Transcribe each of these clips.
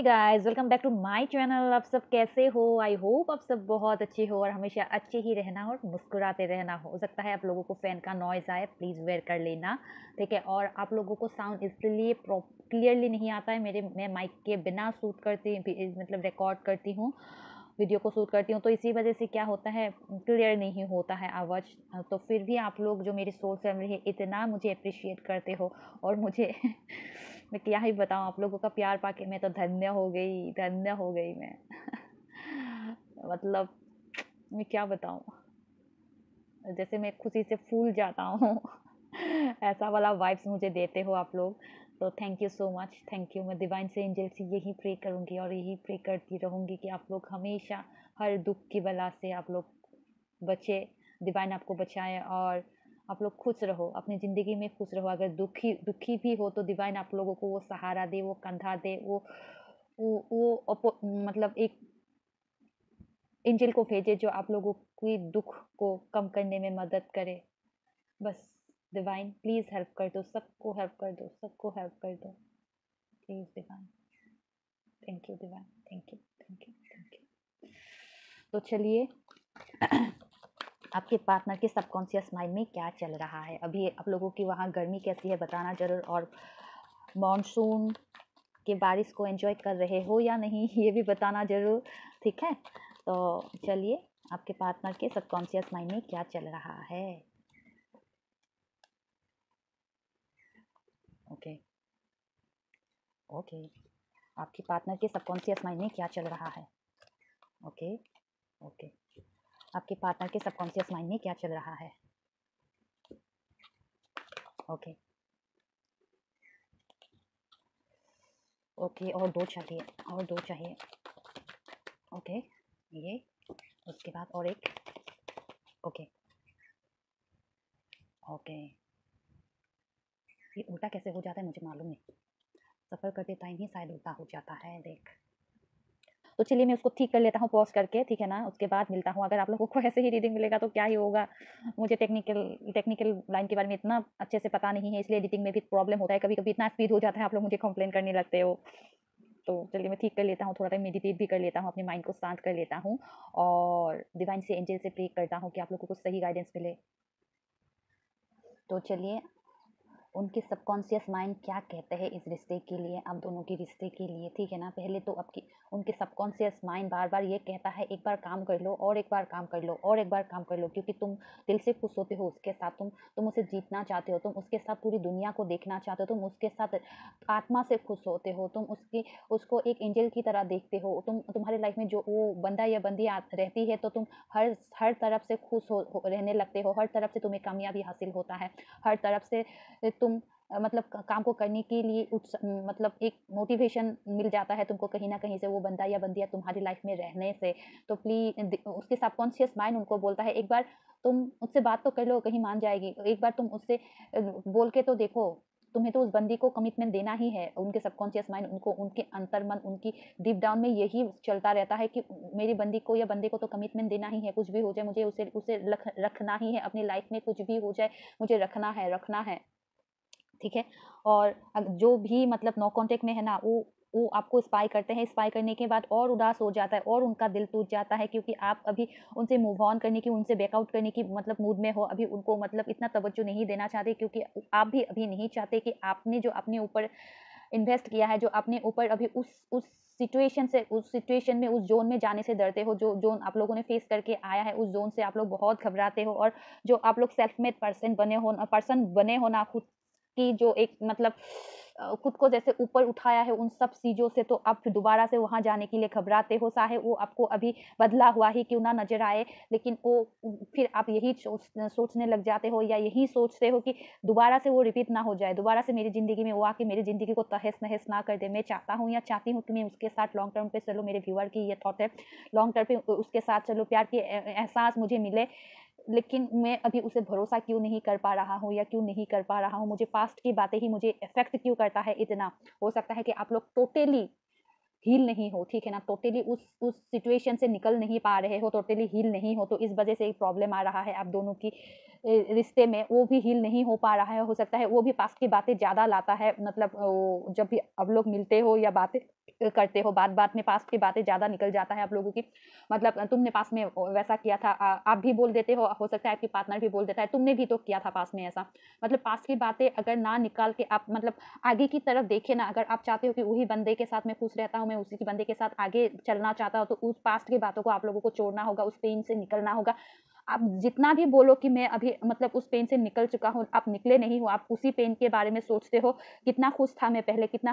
Guys, welcome back to my channel. आप सब कैसे हो? आई होप आप सब बहुत अच्छे हो और हमेशा अच्छे ही रहना और मुस्कुराते रहना। हो सकता है आप लोगों को फैन का नॉइज़ आए, प्लीज़ वेयर कर लेना, ठीक है। और आप लोगों को साउंड इसलिए क्लियरली नहीं आता है। मैं माइक के बिना शूट करती, मतलब रिकॉर्ड करती हूँ, वीडियो को शूट करती हूँ, तो इसी वजह से क्या होता है, क्लियर नहीं होता है आवाज़। तो फिर भी आप लोग जो मेरी सोल फैमिली है, इतना मुझे अप्रिशिएट करते हो और मुझे मैं क्या ही बताऊँ, आप लोगों का प्यार पाके मैं तो धन्य हो गई मैं। मतलब मैं क्या बताऊँ, जैसे मैं खुशी से फूल जाता हूँ। ऐसा वाला वाइब्स मुझे देते हो आप लोग। तो thank you so much, thank you. मैं डिवाइन से, एंजल से यही प्रे करूँगी और यही प्रे करती रहूँगी कि आप लोग हमेशा हर दुख की बला से आप लोग बचे, डिवाइन आपको बचाए और आप लोग खुश रहो, अपनी ज़िंदगी में खुश रहो। अगर दुखी दुखी भी हो तो डिवाइन आप लोगों को वो सहारा दे, वो कंधा दे, मतलब एक एंजल को भेजे जो आप लोगों की दुख को कम करने में मदद करे। बस डिवाइन प्लीज़ हेल्प कर दो, सबको हेल्प कर दो, सबको हेल्प कर दो, please divine. Thank you divine, thank you, thank you, thank you. तो चलिए, आपके पार्टनर के सबकॉन्शियस माइंड में क्या चल रहा है अभी? आप लोगों की वहाँ गर्मी कैसी है बताना ज़रूर, और मॉनसून के बारिश को एंजॉय कर रहे हो या नहीं ये भी बताना ज़रूर, ठीक है। तो चलिए, आपके पार्टनर के सबकॉन्शियस माइंड में क्या चल रहा है। ओके ओके, आपके पार्टनर के सबकॉन्शियस माइंड में क्या चल रहा है। ओके ओके, आपके पार्टनर के सबकॉन्शियस माइंड में क्या चल रहा है। ओके ओके, और दो चाहिए, और दो चाहिए। ओके, ये, उसके बाद और एक। ओके ओके, ये उल्टा कैसे हो जाता है मुझे मालूम नहीं, सफ़र करते टाइम ही शायद उल्टा हो जाता है, देख। तो चलिए मैं उसको ठीक कर लेता हूँ पॉज़ करके, ठीक है ना? उसके बाद मिलता हूँ। अगर आप लोगों को ऐसे ही रीडिंग मिलेगा तो क्या ही होगा। मुझे टेक्निकल लाइन के बारे में इतना अच्छे से पता नहीं है, इसलिए एडिटिंग में भी प्रॉब्लम होता है। कभी-कभी इतना स्पीड हो जाता है, आप लोग मुझे कंप्लेन करने लगते हो। तो चलिए मैं ठीक कर लेता हूँ, थोड़ा टाइम मेडिटेट भी कर लेता हूँ, अपने माइंड को शांत कर लेता हूँ और डिवाइन से, एंजल से प्रे करता हूँ कि आप लोगों को सही गाइडेंस मिले। तो चलिए, उनके सबकॉन्शियस माइंड क्या कहते हैं इस रिश्ते के लिए, आप दोनों के रिश्ते के लिए, ठीक है ना। पहले तो आपकी, उनके सबकॉन्शियस माइंड बार बार ये कहता है, एक बार काम कर लो और एक बार काम कर लो और एक बार काम कर लो, क्योंकि तुम दिल से खुश होते हो उसके साथ, तुम उसे जीतना चाहते हो, तुम उसके साथ पूरी दुनिया को देखना चाहते हो, तुम उसके साथ आत्मा से खुश होते हो, तुम उसको एक एंजल की तरह देखते हो। तुम्हारे लाइफ में जो वो बंदा या बंदी रहती है तो तुम हर हर तरफ से खुश रहने लगते हो, हर तरफ से तुम्हें कामयाबी हासिल होता है, हर तरफ से तुम मतलब काम को करने के लिए मतलब एक मोटिवेशन मिल जाता है तुमको कहीं ना कहीं से, वो बंदा या बंदिया तुम्हारी लाइफ में रहने से। तो प्लीज, उसके सबकॉन्शियस माइंड उनको बोलता है, एक बार तुम उससे बात तो कर लो, कहीं मान जाएगी, एक बार तुम उससे बोल के तो देखो। तुम्हें तो उस बंदी को कमिटमेंट देना ही है। उनके सबकॉन्शियस माइंड उनको, उनके अंतर्मन, उनकी डीप डाउन में यही चलता रहता है कि मेरी बंदी को या बंदे को तो कमिटमेंट देना ही है, कुछ भी हो जाए मुझे उसे उसे रखना ही है अपनी लाइफ में, कुछ भी हो जाए मुझे रखना है, ठीक है। और जो भी मतलब नो कांटेक्ट में है ना, वो आपको स्पाई करते हैं, स्पाई करने के बाद और उदास हो जाता है और उनका दिल टूट जाता है, क्योंकि आप अभी उनसे मूव ऑन करने की, उनसे बैकआउट करने की मतलब मूड में हो, अभी उनको मतलब इतना तवज्जो नहीं देना चाहते, क्योंकि आप भी अभी नहीं चाहते कि आपने जो अपने ऊपर इन्वेस्ट किया है, जो अपने ऊपर अभी उस सिचुएशन से, उस सिचुएशन में, उस ज़ोन में जाने से डरते हो, जो ज़ोन आप लोगों ने फेस करके आया है, उस ज़ोन से आप लोग बहुत घबराते हो, और जो आप लोग सेल्फ मेड पर्सन बने हो ना, खुद की जो एक मतलब खुद को जैसे ऊपर उठाया है उन सब चीज़ों से, तो आप फिर दोबारा से वहाँ जाने के लिए घबराते हो, चाहे वो आपको अभी बदला हुआ ही क्यों ना नज़र आए। लेकिन वो फिर आप यही सोचने लग जाते हो, या यही सोचते हो कि दोबारा से वो रिपीट ना हो जाए, दोबारा से मेरी ज़िंदगी में वो आके मेरी ज़िंदगी को तहस-नहस ना कर दे। मैं चाहता हूँ या चाहती हूँ कि मैं उसके साथ लॉन्ग टर्म पे चलूँ, मेरे व्यूअर की ये थॉट है, लॉन्ग टर्म पे उसके साथ चलूँ, प्यार की एहसास मुझे मिले। लेकिन मैं अभी उसे भरोसा क्यों नहीं कर पा रहा हूँ, या क्यों नहीं कर पा रहा हूँ, मुझे पास्ट की बातें ही मुझे इफ़ेक्ट क्यों करता है इतना। हो सकता है कि आप लोग टोटली हील नहीं हो, ठीक है ना, टोटली उस सिचुएशन से निकल नहीं पा रहे हो, टोटली हील नहीं हो, तो इस वजह से एक प्रॉब्लम आ रहा है आप दोनों की रिश्ते में, वो भी हील नहीं हो पा रहा है। हो सकता है वो भी पास्ट की बातें ज़्यादा लाता है, मतलब जब भी आप लोग मिलते हो या बातें करते हो, बात बात में पास्ट की बातें ज़्यादा निकल जाता है आप लोगों की। मतलब तुमने पास्ट में वैसा किया था, आप भी बोल देते हो सकता है आपके पार्टनर भी बोल देता है, तुमने भी तो किया था पास्ट में ऐसा। मतलब पास्ट की बातें अगर ना निकाल के आप मतलब आगे की तरफ देखें ना, अगर आप चाहते हो कि वही बंदे के साथ मैं खुश रहता हूँ, मैं उसी के बंदे के साथ आगे चलना चाहता हूँ, तो उस पास्ट की बातों को आप लोगों को छोड़ना होगा, उस पेन से निकलना होगा। आप जितना भी बोलो कि मैं अभी मतलब उस पेन से निकल चुका हूँ, आप निकले नहीं हो, आप उसी पेन के बारे में सोचते हो। कितना खुश था मैं पहले, कितना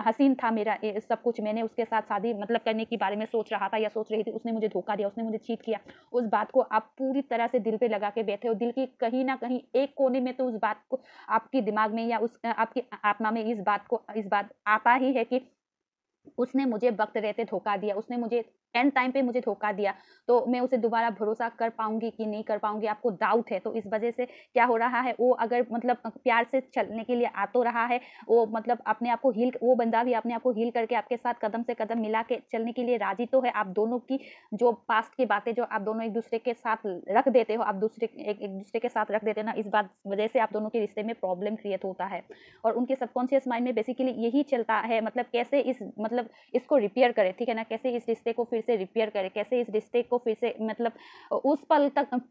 हसीन था मेरा सब कुछ, मैंने उसके साथ शादी मतलब करने के बारे में सोच रहा था या सोच रही थी, उसने मुझे धोखा दिया, उसने मुझे चीट किया। उस बात को आप पूरी तरह से दिल पे लगा के बैठे हो, दिल की कहीं ना कहीं एक कोने में तो उस बात को आपके दिमाग में या उस आपकी आत्मा में इस बात आता ही है कि उसने मुझे वक़्त रहते धोखा दिया, उसने मुझे एंड टाइम पे मुझे धोखा दिया, तो मैं उसे दोबारा भरोसा कर पाऊँगी कि नहीं कर पाऊँगी, आपको डाउट है। तो इस वजह से क्या हो रहा है, वो अगर मतलब प्यार से चलने के लिए आ तो रहा है, वो मतलब अपने आप को वो बंदा भी अपने आप को हील करके आपके साथ कदम से कदम मिला के चलने के लिए राज़ी तो है। आप दोनों की जो पास्ट की बातें जो आप दोनों एक-दूसरे के साथ रख देते हो, आप एक-दूसरे के साथ रख देते हो ना, इस बात वजह से आप दोनों के रिश्ते में प्रॉब्लम क्रिएट होता है। और उनके सबकॉन्शियस माइंड में बेसिकली यही चलता है, मतलब कैसे इस मतलब इसको रिपेयर करें, ठीक है ना? कैसे इस रिश्ते को फिर से रिपेयर करें, कैसे इस रिश्ते को फिर से मतलब उस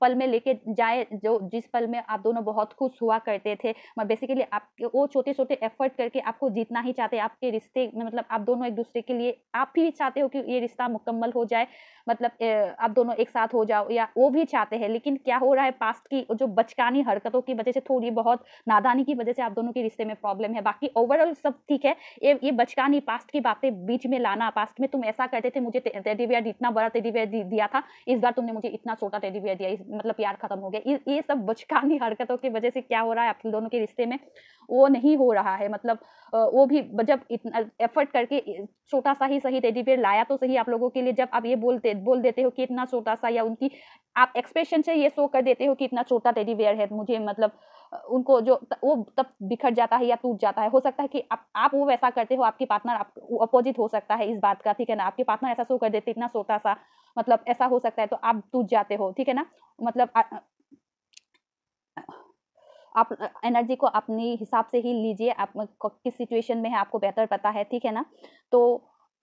पल में लेके जाए जो जिस पल में आप दोनों बहुत खुश हुआ करते थे। बेसिकली आप वो छोटे-छोटे एफर्ट करके आपको जीतना ही चाहते हैं, आपके रिश्ते में मतलब आप दोनों एक-दूसरे के लिए आप भी चाहते हो कि ये रिश्ता मुकम्मल हो जाए, मतलब आप दोनों एक साथ हो जाओ, या वो भी चाहते हैं। लेकिन क्या हो रहा है, पास्ट की जो बचकानी हरकतों की वजह से, थोड़ी बहुत नादानी की वजह से आप दोनों के रिश्ते में प्रॉब्लम है। बाकी ओवरऑल सब ठीक है। ये बचकानी पास्ट की बातें बीच में लाना, पास्ट में तुम ऐसा करते थे, मुझे टेडी बियर इतना बड़ा टेडी बियर दिया था, इस बार तुमने मुझे इतना छोटा टेडी बियर दिया, मतलब प्यार खत्म हो गया। ये सब बचकानी हरकतों की वजह से क्या हो रहा है, आप दोनों के रिश्ते में वो नहीं हो रहा है। मतलब वो भी जब इतना एफर्ट करके छोटा सा ही सही टेडी बियर लाया तो सही आप लोगों के लिए, जब आप ये बोल देते हो कि इतना छोटा सा, या उनकी आप एक्सप्रेशन से ये शो कर देते हो कि इतना छोटा टेडी बियर है मुझे, मतलब उनको जो वो तब बिखर जाता है या टूट जाता है। हो सकता है कि आप वो वैसा करते हो, आपकी पार्टनर आप अपोजिट हो सकता है इस बात का, ठीक है ना? आपके पार्टनर ऐसा शो कर देते इतना छोटा-सा, मतलब ऐसा हो सकता है, तो आप टूट जाते हो, ठीक है ना? मतलब आप एनर्जी को अपने हिसाब से ही लीजिए, आप किस सिचुएशन में है आपको बेहतर पता है, ठीक है ना? तो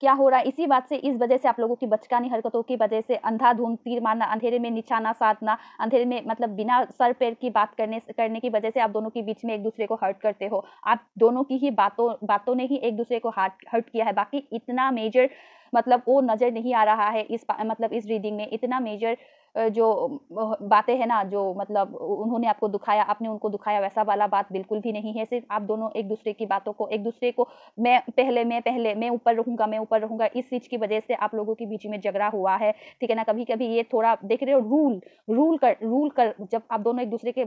क्या हो रहा है, इसी बात से, इस वजह से आप लोगों की बचकानी हरकतों की वजह से अंधाधुंध तीर मारना, अंधेरे में निशाना साधना, अंधेरे में मतलब बिना सर पैर की बात करने की वजह से आप दोनों के बीच में एक दूसरे को हर्ट करते हो। आप दोनों की ही बातों ने ही एक दूसरे को हर्ट किया है। बाकी इतना मेजर मतलब वो नज़र नहीं आ रहा है मतलब इस रीडिंग में इतना मेजर जो बातें हैं ना, जो मतलब उन्होंने आपको दुखाया, आपने उनको दुखाया, वैसा वाला बात बिल्कुल भी नहीं है। सिर्फ़ आप दोनों एक-दूसरे की बातों को, एक-दूसरे को मैं ऊपर रहूँगा, इस चीज़ की वज़ह से आप लोगों के बीच में झगड़ा हुआ है, ठीक है ना? कभी-कभी ये थोड़ा देख रहे हो, रूल कर जब आप दोनों दूसरे के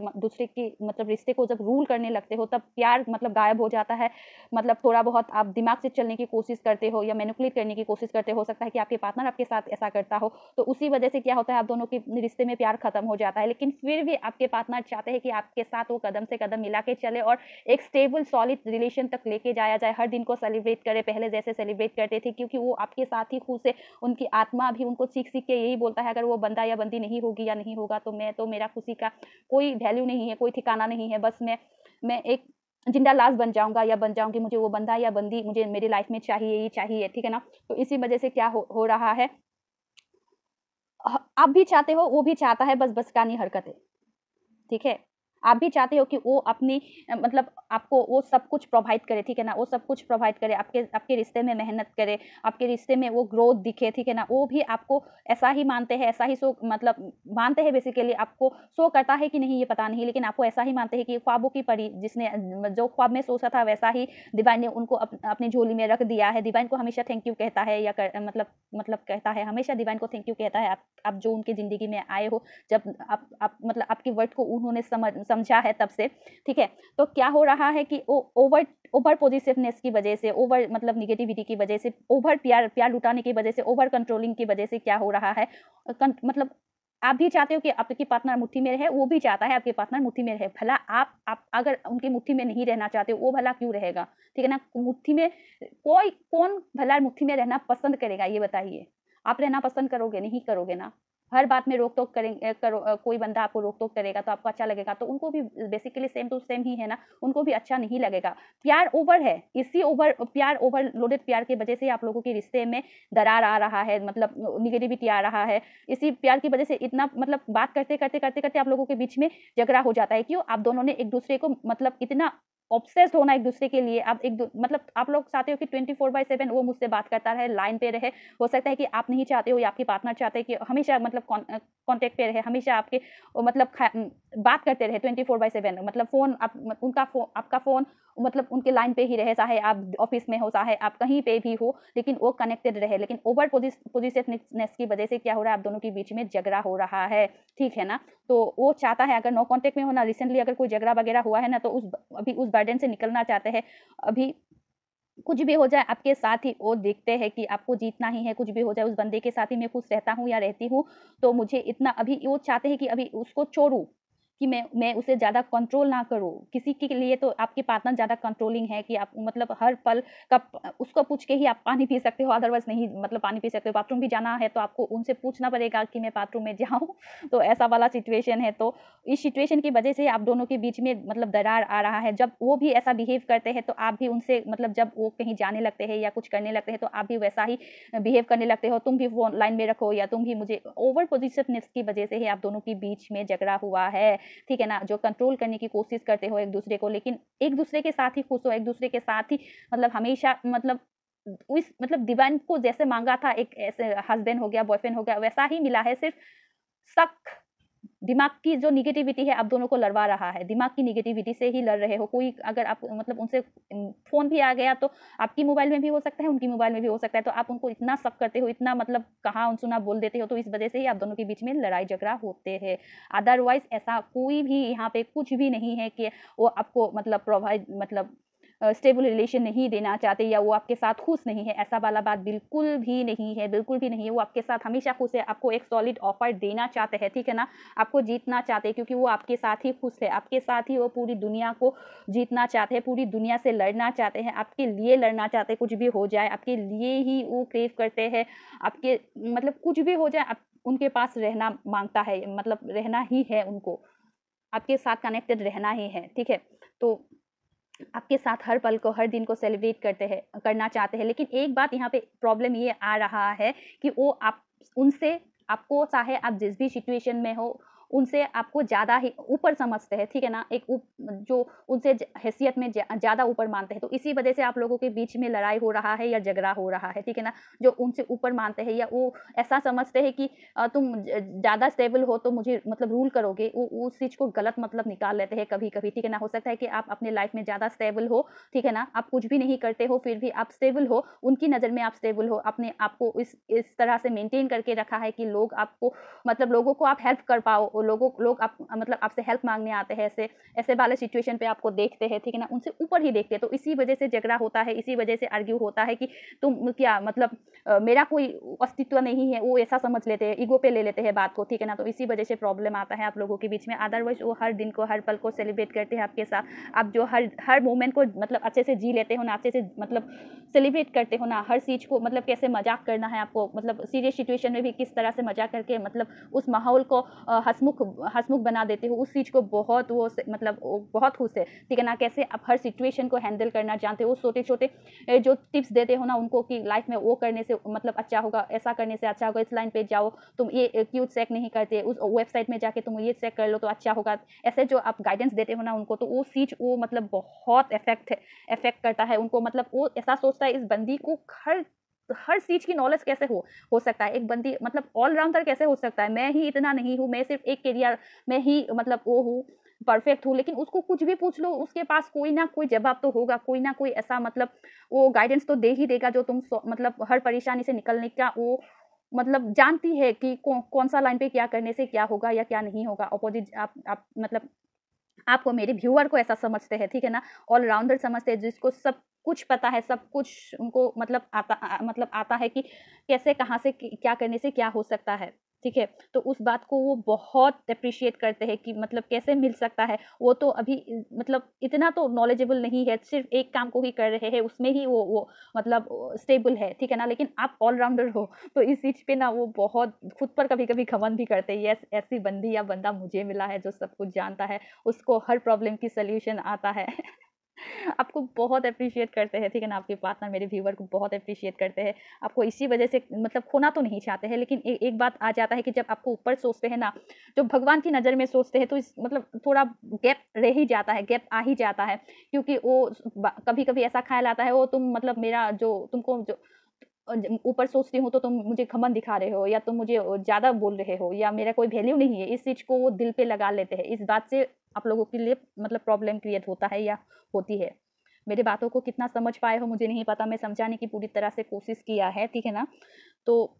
मतलब रिश्ते को जब रूल करने लगते हो, तब प्यार मतलब गायब हो जाता है। मतलब थोड़ा बहुत आप दिमाग से चलने की कोशिश करते हो या मैनिपुलेट करने की कोशिश करते हो सकता है कि आपके पार्टनर आपके साथ ऐसा करता हो, तो उसी वजह से क्या होता है, आप दोनों के रिश्ते में प्यार खत्म हो जाता है। लेकिन फिर भी आपके पार्टनर चाहते हैं कि आपके साथ वो कदम से कदम मिला के चले और एक स्टेबल सॉलिड रिलेशन तक लेके जाया जाए, हर दिन को सेलिब्रेट करे पहले जैसे सेलिब्रेट करते थे, क्योंकि वो आपके साथ ही खुश है। उनकी आत्मा भी उनको सीख के यही बोलता है, अगर वो बंदा या बंदी नहीं होगी या नहीं होगा, तो मेरा खुशी का कोई वैल्यू नहीं है, कोई ठिकाना नहीं है। बस मैं एक जिंदा लाश बन जाऊँगा या बन जाऊँगी, मुझे वो बंदा या बंदी मुझे मेरी लाइफ में चाहिए ही चाहिए, ठीक है ना? तो इसी वजह से क्या हो रहा है, आप भी चाहते हो, वो भी चाहता है, बस बचकानी हरकतें, ठीक है? आप भी चाहते हो कि वो अपनी मतलब आपको वो सब कुछ प्रोवाइड करे, ठीक है ना? वो सब कुछ प्रोवाइड करे, आपके आपके रिश्ते में मेहनत करे, आपके रिश्ते में वो ग्रोथ दिखे, ठीक है ना? वो भी आपको ऐसा ही मानते हैं, ऐसा ही शो मतलब मानते हैं, बेसिकली आपको शो करता है कि नहीं ये पता नहीं, लेकिन आपको ऐसा ही मानते हैं कि ख्वाबों की परी जिसने जो ख्वाब में सोचा था वैसा ही डिवाइन ने उनको अपनी झोली में रख दिया है। डिवाइन को हमेशा थैंक यू कहता है, या मतलब कहता है, हमेशा डिवाइन को थैंक यू कहता है, आप जो उनकी ज़िंदगी में आए हो, जब आप मतलब आपकी वर्ड को उन्होंने समझा है तब से, ठीक है? तो क्या हो रहा है कि वो ओवर पॉजिटिवनेस की वजह से, ओवर मतलब नेगेटिविटी की वजह से, ओवर प्यार लुटाने की वजह से, ओवर कंट्रोलिंग की वजह से क्या हो रहा है, मतलब आप भी चाहते हो कि आपकी पार्टनर मुट्ठी में रहे, वो भी चाहता है आपके पार्टनर मुट्ठी में रहे। भला आप अगर उनकी मुट्ठी में नहीं रहना चाहते हो, वो भला क्यों रहेगा? ठीक है ना? मुट्ठी में कौन भला मुट्ठी में रहना पसंद करेगा, ये बताइए? आप रहना पसंद करोगे? नहीं करोगे ना? हर बात में रोक-टोक कोई बंदा आपको रोक-टोक करेगा तो आपको अच्छा लगेगा, तो उनको भी बेसिकली सेम टू सेम ही है ना, उनको भी अच्छा नहीं लगेगा। प्यार ओवर है, इसी प्यार ओवरलोडेड प्यार की वजह से आप लोगों के रिश्ते में दरार आ रहा है, मतलब नेगेटिविटी आ रहा है। इसी प्यार की वजह से इतना मतलब बात करते आप लोगों के बीच में झगड़ा हो जाता है। क्यों? आप दोनों ने एक-दूसरे को मतलब इतना ऑब्सेस्ड होना एक-दूसरे के लिए, आप एक दू मतलब आप लोग चाहते हो कि 24/7 वो मुझसे बात करता रहे, लाइन पे रहे। हो सकता है कि आप नहीं चाहते हो या आपके पार्टनर चाहते हैं कि हमेशा मतलब कॉन्टैक्ट पे रहे, हमेशा आपके मतलब बात करते रहे 24/7, मतलब फ़ोन आपका फ़ोन मतलब उनके लाइन पे ही रहे, चाहे आप ऑफ़िस में हो, चाहे आप कहीं पे भी हो, लेकिन वो कनेक्टेड रहे। लेकिन ओवर पोजेसिवनेस की वजह से क्या हो रहा है, आप दोनों के बीच में झगड़ा हो रहा है, ठीक है ना? तो वो चाहता है अगर नो कॉन्टैक्ट में हो ना, रिसेंटली अगर कोई झगड़ा वगैरह हुआ है ना, तो अभी उस बर्डन से निकलना चाहते हैं। अभी कुछ भी हो जाए आपके साथ ही वो देखते हैं कि आपको जीतना ही है, कुछ भी हो जाए उस बंदे के साथ ही मैं खुश रहता हूँ या रहती हूँ, तो मुझे इतना अभी वो चाहते हैं कि अभी उसको छोड़ूँ, कि मैं उसे ज़्यादा कंट्रोल ना करूँ। किसी के लिए तो आपके पार्टनर ज़्यादा कंट्रोलिंग है कि आप मतलब हर पल का उसको पूछ के ही आप पानी पी सकते हो, अदरवाइज़ नहीं मतलब पानी पी सकते हो। बाथरूम भी जाना है तो आपको उनसे पूछना पड़ेगा कि मैं बाथरूम में जाऊँ, तो ऐसा वाला सिचुएशन है। तो इस सिचुएशन की वजह से आप दोनों के बीच में मतलब दरार आ रहा है। जब वो भी ऐसा बिहेव करते हैं तो आप भी उनसे मतलब जब वो कहीं जाने लगते हैं या कुछ करने लगते हैं तो आप भी वैसा ही बिहेव करने लगते हो। तुम भी फ़ोन लाइन में रखो या तुम भी मुझे ओवर पॉसेसिवनेस की वजह से ही आप दोनों के बीच में झगड़ा हुआ है, ठीक है ना? जो कंट्रोल करने की कोशिश करते हो एक-दूसरे को, लेकिन एक-दूसरे के साथ ही खुश हो, एक-दूसरे के साथ ही मतलब हमेशा मतलब उस मतलब डिवाइन को जैसे माँगा था एक ऐसे हस्बैंड हो गया, बॉयफ्रेंड हो गया, वैसा ही मिला है। सिर्फ़ शक दिमाग की जो नेगेटिविटी है आप दोनों को लड़वा रहा है, दिमाग की नेगेटिविटी से ही लड़ रहे हो। कोई अगर आप मतलब उनसे फ़ोन भी आ गया तो आपकी मोबाइल में भी हो सकता है, उनकी मोबाइल में भी हो सकता है, तो आप उनको इतना शक करते हो, इतना मतलब कहा-सुना बोल देते हो, तो इस वज़ह से ही आप दोनों के बीच में लड़ाई-झगड़ा होते हैं। अदरवाइज़ ऐसा कोई भी यहाँ पे कुछ भी नहीं है कि वो आपको मतलब प्रोवाइड मतलब स्टेबल रिलेशन नहीं देना चाहते या वो आपके साथ खुश नहीं है, ऐसा वाला बात बिल्कुल भी नहीं है, बिल्कुल भी नहीं है। वो आपके साथ हमेशा खुश है, आपको एक सॉलिड ऑफ़र देना चाहते हैं, ठीक है ना? आपको जीतना चाहते हैं क्योंकि वो आपके साथ ही खुश है, आपके साथ ही वो पूरी दुनिया को जीतना चाहते हैं, पूरी दुनिया से लड़ना चाहते हैं, आपके लिए लड़ना चाहते हैं, कुछ भी हो जाए, आपके लिए ही वो क्रेव करते हैं, आपके मतलब कुछ भी हो जाए आप उनके पास रहना माँगता है, मतलब रहना ही है उनको, आपके साथ कनेक्टेड रहना ही है, ठीक है? तो आपके साथ हर पल को, हर दिन को सेलिब्रेट करना चाहते हैं। लेकिन एक बात यहाँ पे प्रॉब्लम ये आ रहा है कि वो आप उनसे आपको चाहे आप जिस भी सिचुएशन में हो, उनसे आपको ज़्यादा ही ऊपर समझते हैं, ठीक है ना? एक जो उनसे हैसियत में ज़्यादा ऊपर मानते हैं। तो इसी वजह से आप लोगों के बीच में लड़ाई हो रहा है या झगड़ा हो रहा है, ठीक है ना? जो उनसे ऊपर मानते हैं या वो ऐसा समझते हैं कि तुम ज़्यादा स्टेबल हो तो मुझे मतलब रूल करोगे, वो उस चीज़ को गलत मतलब निकाल लेते हैं कभी-कभी, ठीक है ना? हो सकता है कि आप अपने लाइफ में ज़्यादा स्टेबल हो, ठीक है ना? आप कुछ भी नहीं करते हो, फिर भी आप स्टेबल हो, उनकी नज़र में आप स्टेबल हो, अपने आप को इस तरह से मेंटेन करके रखा है कि लोग आपको मतलब लोगों को आप हेल्प कर पाओ, और लोग आप मतलब आपसे हेल्प माँगने आते हैं, ऐसे ऐसे वाले सिचुएशन पे आपको देखते हैं, ठीक है ना? उनसे ऊपर ही देखते हैं, तो इसी वजह से झगड़ा होता है, इसी वजह से आर्ग्यू होता है कि तुम क्या मतलब मेरा कोई अस्तित्व नहीं है, वो ऐसा समझ लेते हैं, ईगो पे ले लेते हैं बात को, ठीक है ना? तो इसी वजह से प्रॉब्लम आता है आप लोगों के बीच में। अदरवाइज़ वो हर दिन को, हर पल को सेलिब्रेट करते हैं आपके साथ। आप जो हर हर मोमेंट को मतलब अच्छे से जी लेते हो ना, अच्छे से मतलब सेलिब्रेट करते हो ना, हर चीज़ को मतलब कैसे मज़ाक करना है आपको, मतलब सीरियस सिचुएशन में भी किस तरह से मज़ाक करके मतलब उस माहौल को हँसमुख हँसमुख बना देते हो, उस चीज़ को बहुत वो स मतलब वो बहुत खुश है, ठीक है ना? कैसे आप हर सिचुएशन को हैंडल करना जानते हो, छोटे-छोटे जो टिप्स देते हो ना उनको कि लाइफ में वो करने से मतलब अच्छा होगा, ऐसा करने से अच्छा होगा, इस लाइन पे जाओ, तुम ये क्यों चेक नहीं करते, उस वेबसाइट में जाके तुम ये चेक कर लो तो अच्छा होगा। ऐसे जो आप गाइडेंस देते हो ना उनको, तो वो चीज़ वो मतलब बहुत इफ़ेक्ट करता है उनको, मतलब वो ऐसा सोचता है इस बंदी को हर हर चीज़ की नॉलेज कैसे हो सकता है, एक बंदी मतलब ऑल-राउंडर कैसे हो सकता है, मैं ही इतना नहीं हूँ, मैं सिर्फ़ एक करियर में ही मतलब वो हूँ, परफेक्ट हूँ, लेकिन उसको कुछ भी पूछ लो, उसके पास कोई ना कोई जवाब तो होगा, कोई ना कोई ऐसा मतलब वो गाइडेंस तो दे ही देगा जो तुम मतलब हर परेशानी से निकलने का वो मतलब जानती है कि कौन-सा लाइन पे क्या करने से क्या होगा या क्या नहीं होगा। अपोज़िट आप मतलब आप मेरे व्यूअर को ऐसा समझते हैं, ठीक है ना? ऑल राउंडर समझते हैं जिसको सब कुछ पता है, सब कुछ उनको मतलब मतलब आता है कि कैसे, कहाँ से, क्या करने से क्या हो सकता है, ठीक है? तो उस बात को वो बहुत एप्रिशिएट करते हैं कि मतलब कैसे मिल सकता है। वो तो अभी मतलब इतना तो नॉलेजेबल नहीं है, सिर्फ़ एक काम को ही कर रहे हैं, उसमें ही वो मतलब स्टेबल है, ठीक है ना? लेकिन आप ऑल-राउंडर हो, तो इस चीज़ पे ना वो बहुत खुद पर कभी-कभी घमंड भी करते हैं। यस, ऐसी बंदी या बंदा मुझे मिला है जो सब कुछ जानता है, उसको हर प्रॉब्लम की सॉल्यूशन आता है। आपको बहुत एप्रिशिएट करते हैं, ठीक है ना? आपके पार्टनर मेरे व्यूअर को बहुत एप्रिशिएट करते हैं। आपको इसी वजह से मतलब खोना तो नहीं चाहते हैं, लेकिन एक बात आ जाता है कि जब आपको ऊपर सोचते हैं ना, जो भगवान की नज़र में सोचते हैं, तो इस मतलब थोड़ा गैप रह ही जाता है, गैप आ ही जाता है। क्योंकि वो कभी-कभी ऐसा ख़्याल आता है, "ओ तुम मतलब मेरा जो तुमको जो ऊपर सोचती हूँ तो तुम मुझे घमंड दिखा रहे हो, या तुम मुझे ज़्यादा बोल रहे हो, या मेरा कोई वैल्यू नहीं है।" इस चीज़ को वो दिल पे लगा लेते हैं। इस बात से आप लोगों के लिए मतलब प्रॉब्लम क्रिएट होता है या होती है। मेरी बातों को कितना समझ पाए हो मुझे नहीं पता, मैं समझाने की पूरी तरह से कोशिश किया है, ठीक है ना? तो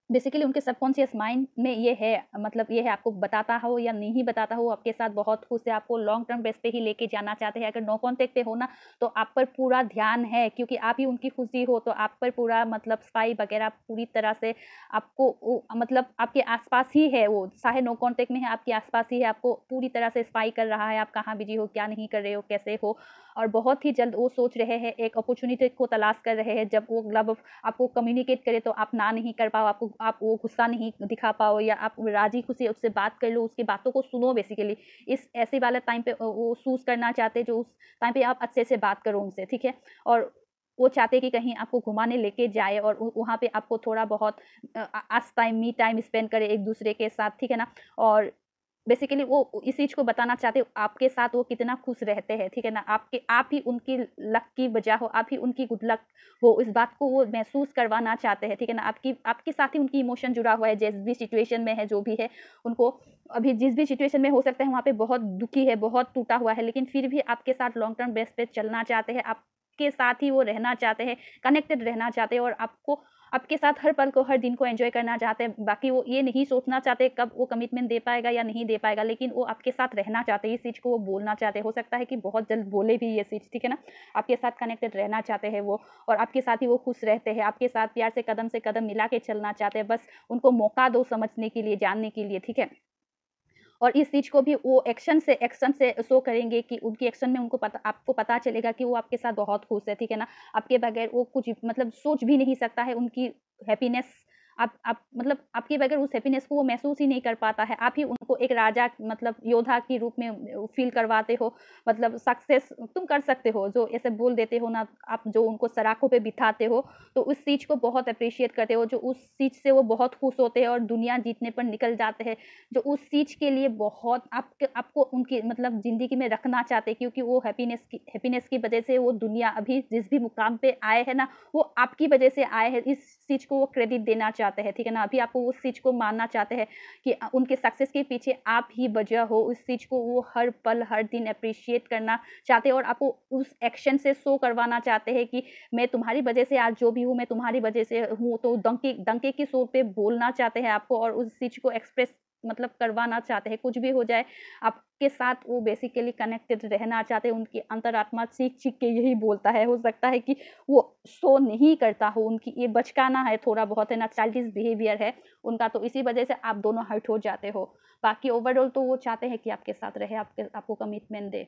बेसिकली उनके सबकॉन्शियस माइंड में ये है, मतलब ये है, आपको बताता हो या नहीं बताता हो, आपके साथ बहुत खुश है, आपको लॉन्ग टर्म बेस पे ही लेके जाना चाहते हैं। अगर नो कॉन्टैक्ट पे हो ना, तो आप पर पूरा ध्यान है, क्योंकि आप ही उनकी खुशी हो, तो आप पर पूरा मतलब स्पाई वगैरह पूरी तरह से आपको मतलब आपके आसपास ही है वो, चाहे नो कॉन्टैक्ट में है, आपके आसपास ही है, आपको पूरी तरह से स्पाई कर रहा है, आप कहाँ बिजी हो, क्या नहीं कर रहे हो, कैसे हो। और बहुत ही जल्द वो सोच रहे हैं, एक अपॉर्चुनिटी को तलाश कर रहे हैं, जब वो मतलब आपको कम्युनिकेट करे तो आप ना नहीं कर पाओ, आपको आप वो गुस्सा नहीं दिखा पाओ, या आप राज़ी खुशी उससे बात कर लो, उसकी बातों को सुनो बेसिकली। इस ऐसे वाले टाइम पे वो चूज़ करना चाहते हैं, जो उस टाइम पे आप अच्छे से बात करो उनसे, ठीक है? और वो चाहते हैं कि कहीं आपको घुमाने लेके जाए, और वहाँ पे आपको थोड़ा बहुत अस टाइम, मी टाइम स्पेंड करें एक-दूसरे के साथ, ठीक है ना? और बेसिकली वो इस चीज़ को बताना चाहते हो, आपके साथ वो कितना खुश रहते हैं, ठीक है ना? आप ही उनकी लक की वजह हो, आप ही उनकी गुड लक हो, इस बात को वो महसूस करवाना चाहते हैं, ठीक है ना? आपके साथ ही उनकी इमोशन जुड़ा हुआ है, जिस भी सिचुएशन में है, जो भी है, उनको अभी जिस भी सिचुएशन में हो सकता है वहाँ पे बहुत दुखी है, बहुत टूटा हुआ है, लेकिन फिर भी आपके साथ लॉन्ग टर्म बेस पे चलना चाहते हैं, आपके साथ ही वो रहना चाहते हैं, कनेक्टेड रहना चाहते हैं, और आपके साथ हर पल को, हर दिन को एन्जॉय करना चाहते हैं। बाकी वो ये नहीं सोचना चाहते कब वो कमिटमेंट दे पाएगा या नहीं दे पाएगा, लेकिन वो आपके साथ रहना चाहते हैं, इस चीज़ को वो बोलना चाहते हैं। हो सकता है कि बहुत जल्द बोले भी ये चीज़, ठीक है ना? आपके साथ कनेक्टेड रहना चाहते हैं वो, और आपके साथ ही वो खुश रहते हैं, आपके साथ प्यार से कदम मिला के चलना चाहते हैं। बस उनको मौका दो समझने के लिए, जानने के लिए, ठीक है? और इस चीज़ को भी वो एक्शन से शो करेंगे, कि उनकी एक्शन में उनको पता, आपको पता चलेगा कि वो आपके साथ बहुत खुश है, ठीक है ना? आपके बगैर वो कुछ मतलब सोच भी नहीं सकता है, उनकी हैप्पीनेस आप मतलब आपके बगैर उस हैप्पीनेस को वो महसूस ही नहीं कर पाता है। आप ही उनको एक राजा मतलब योद्धा के रूप में फ़ील करवाते हो, मतलब सक्सेस तुम कर सकते हो, जो ऐसे बोल देते हो ना, आप जो उनको सराखों पे बिठाते हो, तो उस चीज़ को बहुत एप्रिशिएट करते हो, जो उस चीज़ से वो बहुत खुश होते हैं और दुनिया जीतने पर निकल जाते हैं। जो उस चीज़ के लिए बहुत आपको उनकी मतलब ज़िंदगी में रखना चाहते हैं, क्योंकि वो हैप्पीनेस की वज़ह से वो दुनिया अभी जिस भी मुकाम पे आए हैं ना, वो आपकी वज़ह से आए हैं। इस चीज़ को वो क्रेडिट देना चाहते हैं, ठीक है ना? अभी आपको उस चीज़ को मानना चाहते हैं कि उनके सक्सेस के पीछे आप ही वजह हो। उस चीज़ को वो हर पल, हर दिन एप्रिशिएट करना चाहते हैं, और आपको उस एक्शन से शो करवाना चाहते हैं कि मैं तुम्हारी वज़ह से आज जो भी हूँ, मैं तुम्हारी वज़ह से हूँ। तो डंके की चोट पे बोलना चाहते हैं आपको, और उस चीज़ को एक्सप्रेस मतलब करवाना चाहते हैं, कुछ भी हो जाए, आपके साथ वो बेसिकली कनेक्टेड रहना चाहते हैं। उनकी अंतरात्मा चीख-चीख के यही बोलता है। हो सकता है कि वो शो नहीं करता हो, उनकी ये बचकाना है, थोड़ा बहुत है ना, चाइल्डिश बिहेवियर है उनका, तो इसी वजह से आप दोनों हर्ट हो जाते हो। बाकी ओवरऑल तो वो चाहते हैं कि आपके साथ रहे, आपको कमिटमेंट दे।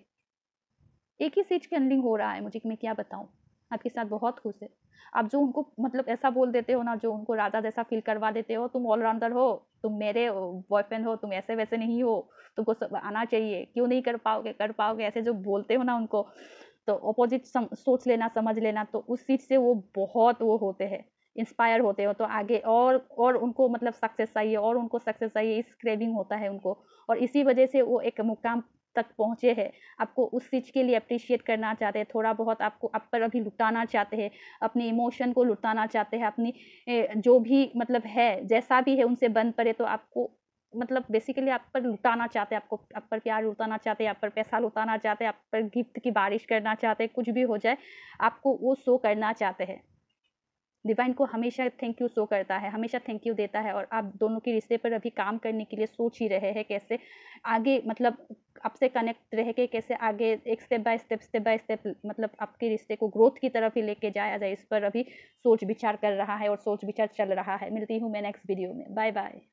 एक ही चीज़ कैनलिंग हो रहा है मुझे, कि मैं क्या बताऊँ? आपके साथ बहुत खुश है। आप जो उनको मतलब ऐसा बोल देते हो ना, जो उनको राजा जैसा फ़ील करवा देते हो, तुम ऑलराउंडर हो, तुम मेरे बॉयफ्रेंड हो, तुम ऐसे-वैसे नहीं हो, तुमको सब आना चाहिए, क्यों नहीं कर पाओगे, ऐसे जो बोलते हो ना उनको, तो अपोज़िट सोच लेना, समझ लेना, तो उस चीज़ से वो बहुत वो होते हैं, इंस्पायर होते हो, तो आगे और उनको मतलब सक्सेस चाहिए, और उनको सक्सेस चाहिए, इस क्रेविंग होता है उनको, और इसी वजह से वो एक मुकाम तक पहुँचे हैं। आपको उस चीज़ के लिए एप्रिशिएट करना चाहते हैं, थोड़ा बहुत आपको आप पर अभी लुटाना चाहते हैं, अपने इमोशन को लुटाना चाहते हैं, अपनी जो भी मतलब है, जैसा भी है उनसे बन पड़े, तो आपको मतलब बेसिकली आप पर लुटाना चाहते हैं, आप पर प्यार लुटाना चाहते हैं, आप पर पैसा लुटाना चाहते हैं, आप पर गिफ्ट की बारिश करना चाहते हैं, कुछ भी हो जाए, आपको वो शो करना चाहते हैं। डिवाइन को हमेशा थैंक यू शो करता है, हमेशा थैंक यू देता है, और आप दोनों के रिश्ते पर अभी काम करने के लिए सोच ही रहे हैं कैसे आगे, मतलब आपसे कनेक्ट रह के कैसे आगे एक स्टेप बाय स्टेप मतलब आपके रिश्ते को ग्रोथ की तरफ ही लेके जाया जाए, इस पर अभी सोच विचार कर रहा है और सोच विचार चल रहा है। मिलती हूँ मैं नेक्स्ट वीडियो में। Bye bye.